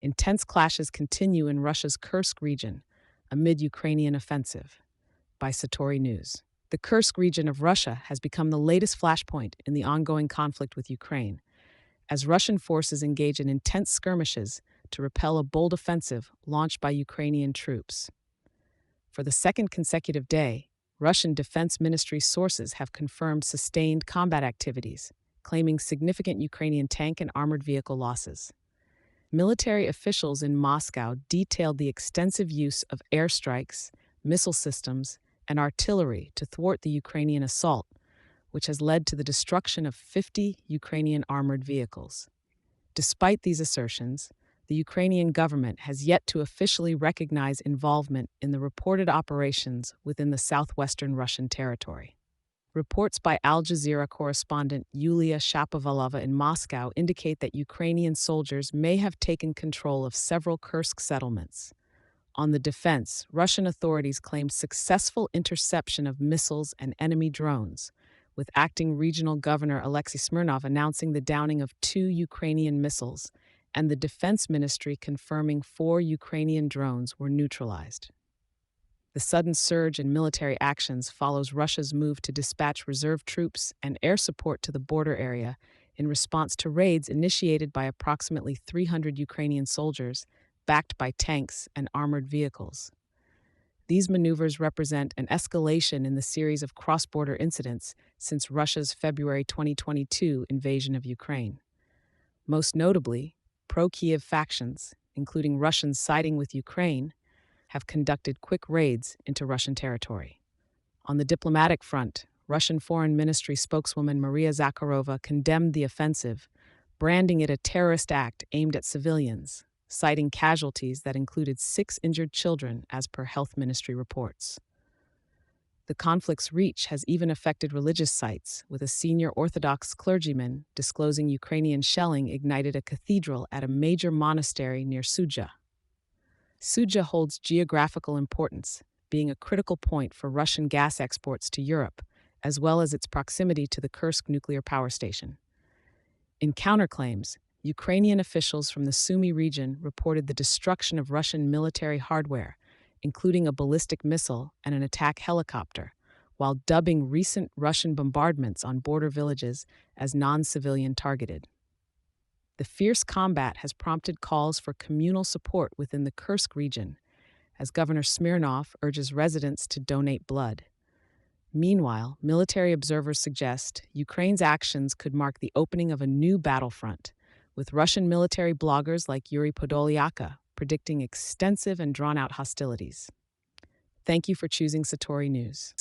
Intense clashes continue in Russia's Kursk region amid Ukrainian offensive. By Satori News. The Kursk region of Russia has become the latest flashpoint in the ongoing conflict with Ukraine, as Russian forces engage in intense skirmishes to repel a bold offensive launched by Ukrainian troops. For the second consecutive day, Russian Defense Ministry sources have confirmed sustained combat activities, claiming significant Ukrainian tank and armored vehicle losses. Military officials in Moscow detailed the extensive use of airstrikes, missile systems, and artillery to thwart the Ukrainian assault, which has led to the destruction of 50 Ukrainian armored vehicles. Despite these assertions, the Ukrainian government has yet to officially recognize involvement in the reported operations within the southwestern Russian territory. Reports by Al Jazeera correspondent Yulia Shapovalova in Moscow indicate that Ukrainian soldiers may have taken control of several Kursk settlements. On the defense, Russian authorities claimed successful interception of missiles and enemy drones, with acting regional governor Alexei Smirnov announcing the downing of 2 Ukrainian missiles and the defense ministry confirming 4 Ukrainian drones were neutralized. The sudden surge in military actions follows Russia's move to dispatch reserve troops and air support to the border area in response to raids initiated by approximately 300 Ukrainian soldiers, backed by tanks and armored vehicles. These maneuvers represent an escalation in the series of cross-border incidents since Russia's February 2022 invasion of Ukraine. Most notably, pro-Kyiv factions, including Russians siding with Ukraine, have conducted quick raids into Russian territory. On the diplomatic front, Russian Foreign Ministry spokeswoman Maria Zakharova condemned the offensive, branding it a terrorist act aimed at civilians, citing casualties that included 6 injured children as per health ministry reports. The conflict's reach has even affected religious sites, with a senior Orthodox clergyman disclosing Ukrainian shelling ignited a cathedral at a major monastery near Sudzha. Sudzha holds geographical importance, being a critical point for Russian gas exports to Europe, as well as its proximity to the Kursk nuclear power station. In counterclaims, Ukrainian officials from the Sumy region reported the destruction of Russian military hardware, including a ballistic missile and an attack helicopter, while dubbing recent Russian bombardments on border villages as non-civilian targeted. The fierce combat has prompted calls for communal support within the Kursk region, as Governor Smirnov urges residents to donate blood. Meanwhile, military observers suggest Ukraine's actions could mark the opening of a new battlefront, with Russian military bloggers like Yuri Podolyaka predicting extensive and drawn-out hostilities. Thank you for choosing Satori News.